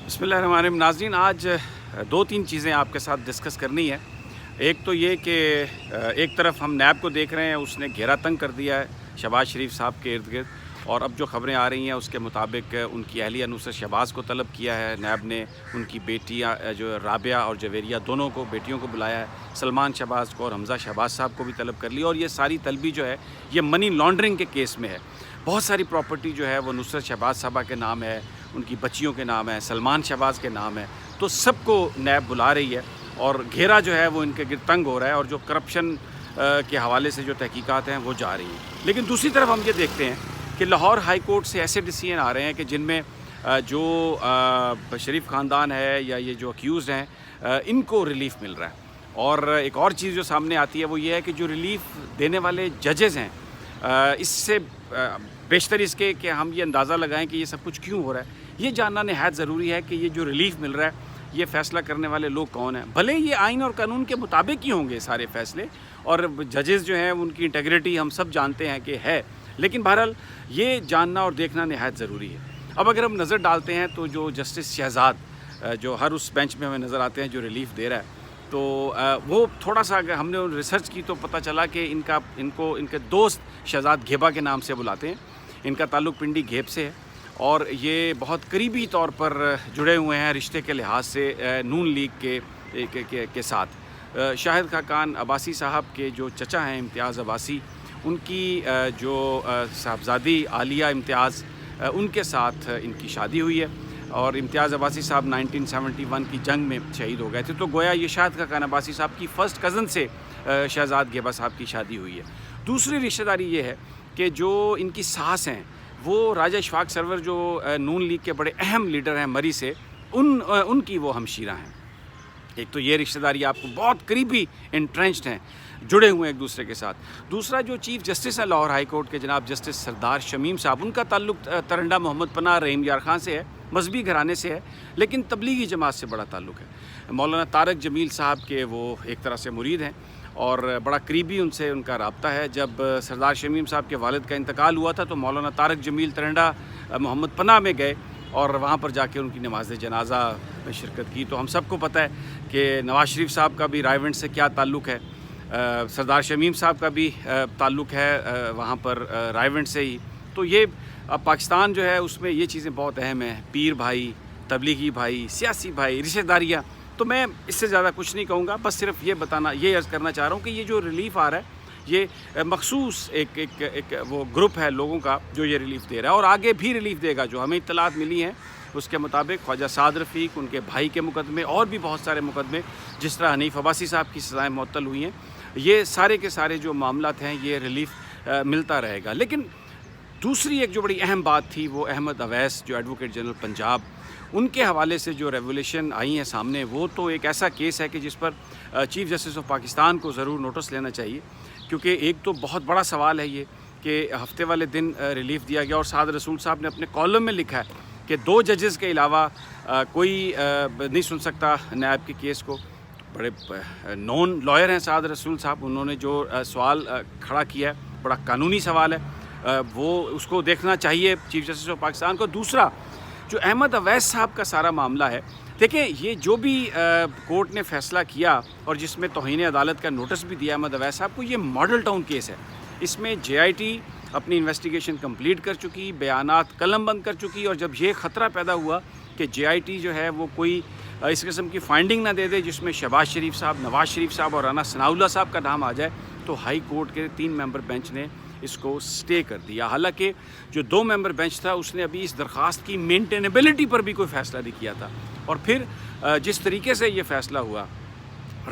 بسم اللہ الرحمن الرحیم۔ ناظرین، آج دو تین چیزیں آپ کے ساتھ ڈسکس کرنی ہے۔ ایک تو یہ کہ ایک طرف ہم نیب کو دیکھ رہے ہیں، اس نے گھیرا تنگ کر دیا ہے شہباز شریف صاحب کے ارد گرد، اور اب جو خبریں آ رہی ہیں اس کے مطابق ان کی اہلیہ نصرت شہباز کو طلب کیا ہے نیب نے، ان کی بیٹیاں جو رابعہ اور جویریہ دونوں کو بیٹیوں کو بلایا ہے، سلمان شہباز کو اور حمزہ شہباز صاحب کو بھی طلب کر لی، اور یہ ساری طلبی جو ہے یہ منی لانڈرنگ کے کیس میں ہے۔ بہت ساری پراپرٹی جو ہے وہ نصرت شہباز صاحبہ کے نام ہے، ان کی بچیوں کے نام ہے، سلمان شہباز کے نام ہے، تو سب کو نیب بلا رہی ہے اور گھیرا جو ہے وہ ان کے گرد تنگ ہو رہا ہے، اور جو کرپشن کے حوالے سے جو تحقیقات ہیں وہ جا رہی ہیں۔ لیکن دوسری طرف ہم یہ دیکھتے ہیں کہ لاہور ہائی کورٹ سے ایسے ڈیسیژن آ رہے ہیں کہ جن میں جو شریف خاندان ہے یا یہ جو اکیوزڈ ہیں ان کو ریلیف مل رہا ہے۔ اور ایک اور چیز جو سامنے آتی ہے وہ یہ ہے کہ جو ریلیف دینے والے ججز ہیں، اس سے بیشتر اس کے کہ ہم یہ اندازہ لگائیں کہ یہ سب کچھ کیوں ہو رہا ہے، یہ جاننا نہایت ضروری ہے کہ یہ جو ریلیف مل رہا ہے یہ فیصلہ کرنے والے لوگ کون ہیں۔ بھلے یہ آئین اور قانون کے مطابق ہی ہوں گے سارے فیصلے، اور ججز جو ہیں ان کی انٹیگریٹی ہم سب جانتے ہیں کہ ہے، لیکن بہرحال یہ جاننا اور دیکھنا نہایت ضروری ہے۔ اب اگر ہم نظر ڈالتے ہیں تو جو جسٹس شہزاد جو ہر اس بینچ میں ہمیں نظر آتے ہیں جو ریلیف دے رہا ہے، تو وہ تھوڑا سا اگر ہم نے ریسرچ کی تو پتہ چلا کہ ان کے دوست شہزاد گھیبا کے نام سے بلاتے ہیں۔ ان کا تعلق پنڈی گھیب سے ہے، اور یہ بہت قریبی طور پر جڑے ہوئے ہیں رشتے کے لحاظ سے نون لیگ کے ساتھ۔ شاہد خاقان عباسی صاحب کے جو چچا ہیں امتیاز عباسی، ان کی جو صاحبزادی عالیہ امتیاز، ان کے ساتھ ان کی شادی ہوئی ہے، اور امتیاز عباسی صاحب 1971 کی جنگ میں شہید ہو گئے تھے، تو گویا یہ شاہد خاقان عباسی صاحب کی فرسٹ کزن سے شہزاد گھیبا صاحب کی شادی ہوئی ہے۔ دوسری رشتہ داری یہ ہے کہ جو ان کی ساس ہیں وہ راجہ اشفاق سرور جو نون لیگ کے بڑے اہم لیڈر ہیں مری سے، ان کی وہ ہمشیرہ ہیں۔ ایک تو یہ رشتہ داری آپ کو بہت قریبی انٹرنچڈ ہیں، جڑے ہوئے ہیں ایک دوسرے کے ساتھ۔ دوسرا جو چیف جسٹس ہیں لاہور ہائی کورٹ کے جناب جسٹس سردار شمیم صاحب، ان کا تعلق ترنڈا محمد پناہ رحیم یار خان سے ہے، مذہبی گھرانے سے ہے، لیکن تبلیغی جماعت سے بڑا تعلق ہے۔ مولانا طارق جمیل صاحب کے وہ ایک طرح سے مرید ہیں، اور بڑا قریبی ان سے ان کا رابطہ ہے۔ جب سردار شمیم صاحب کے والد کا انتقال ہوا تھا تو مولانا طارق جمیل ترنڈا محمد پناہ میں گئے اور وہاں پر جا کے ان کی نماز جنازہ میں شرکت کی۔ تو ہم سب کو پتہ ہے کہ نواز شریف صاحب کا بھی رائے ونڈ سے کیا تعلق ہے، سردار شمیم صاحب کا بھی تعلق ہے وہاں پر رائے ونڈ سے ہی۔ تو یہ پاکستان جو ہے اس میں یہ چیزیں بہت اہم ہیں، پیر بھائی، تبلیغی بھائی، سیاسی بھائی، رشتہ داریاں۔ تو میں اس سے زیادہ کچھ نہیں کہوں گا، بس صرف یہ عرض کرنا چاہ رہا ہوں کہ یہ جو ریلیف آ رہا ہے یہ مخصوص ایک وہ گروپ ہے لوگوں کا جو یہ ریلیف دے رہا ہے، اور آگے بھی ریلیف دے گا۔ جو ہمیں اطلاعات ملی ہیں اس کے مطابق خواجہ سعد رفیق، ان کے بھائی کے مقدمے اور بھی بہت سارے مقدمے، جس طرح حنیف عباسی صاحب کی سزائیں معطل ہوئی ہیں، یہ سارے کے سارے جو معاملات ہیں یہ ریلیف ملتا رہے گا۔ لیکن دوسری ایک جو بڑی اہم بات تھی وہ احمد اویس جو ایڈوکیٹ جنرل پنجاب، ان کے حوالے سے جو ریولیشن آئی ہیں سامنے، وہ تو ایک ایسا کیس ہے کہ جس پر چیف جسٹس آف پاکستان کو ضرور نوٹس لینا چاہیے، کیونکہ ایک تو بہت بڑا سوال ہے یہ کہ ہفتے والے دن ریلیف دیا گیا، اور سعد رسول صاحب نے اپنے کالم میں لکھا ہے کہ 2 ججز کے علاوہ کوئی نہیں سن سکتا نیب کے کیس کو۔ بڑے نون لائر ہیں سعد رسول صاحب، انہوں نے جو سوال کھڑا کیا ہے بڑا قانونی سوال ہے، وہ اس کو دیکھنا چاہیے چیف جسٹس آف پاکستان کو۔ دوسرا جو احمد اویس صاحب کا سارا معاملہ ہے، دیکھیں یہ جو بھی کورٹ نے فیصلہ کیا اور جس میں توہین عدالت کا نوٹس بھی دیا احمد اویس صاحب کو، یہ ماڈل ٹاؤن کیس ہے۔ اس میں JIT اپنی انویسٹیگیشن کمپلیٹ کر چکی، بیانات قلم بند کر چکی، اور جب یہ خطرہ پیدا ہوا کہ JIT جو ہے وہ کوئی اس قسم کی فائنڈنگ نہ دے دے جس میں شہباز شریف صاحب، نواز شریف صاحب اور رانا ثناء اللہ صاحب کا نام آ جائے، تو ہائی کورٹ کے 3 ممبر بینچ نے اس کو سٹے کر دیا۔ حالانکہ جو 2 ممبر بینچ تھا اس نے ابھی اس درخواست کی مینٹینیبلٹی پر بھی کوئی فیصلہ نہیں کیا تھا، اور پھر جس طریقے سے یہ فیصلہ ہوا،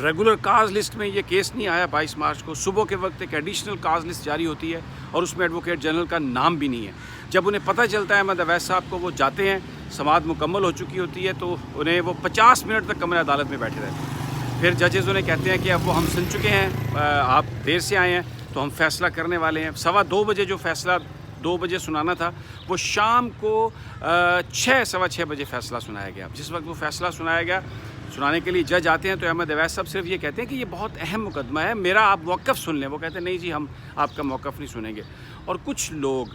ریگولر کاز لسٹ میں یہ کیس نہیں آیا 22 مارچ کو، صبح کے وقت ایک ایڈیشنل کاز لسٹ جاری ہوتی ہے اور اس میں ایڈوکیٹ جنرل کا نام بھی نہیں ہے۔ جب انہیں پتہ چلتا ہے احمد اویس صاحب کو، وہ جاتے ہیں، سماعت مکمل ہو چکی ہوتی ہے، تو انہیں وہ 50 منٹ تک کمرہ عدالت میں بیٹھے رہتے ہیں۔ پھر ججز انہیں کہتے ہیں کہ اب وہ ہم سن چکے ہیں، آپ دیر سے آئے ہیں تو ہم فیصلہ کرنے والے ہیں۔ 2:15 بجے جو فیصلہ 2 بجے سنانا تھا وہ شام کو 6:15 بجے فیصلہ سنایا گیا۔ جس وقت وہ فیصلہ سنایا گیا، سنانے کے لیے جج آتے ہیں تو احمد اویس صاحب صرف یہ کہتے ہیں کہ یہ بہت اہم مقدمہ ہے، میرا آپ موقف سن لیں۔ وہ کہتے ہیں نہیں جی، ہم آپ کا موقف نہیں سنیں گے۔ اور کچھ لوگ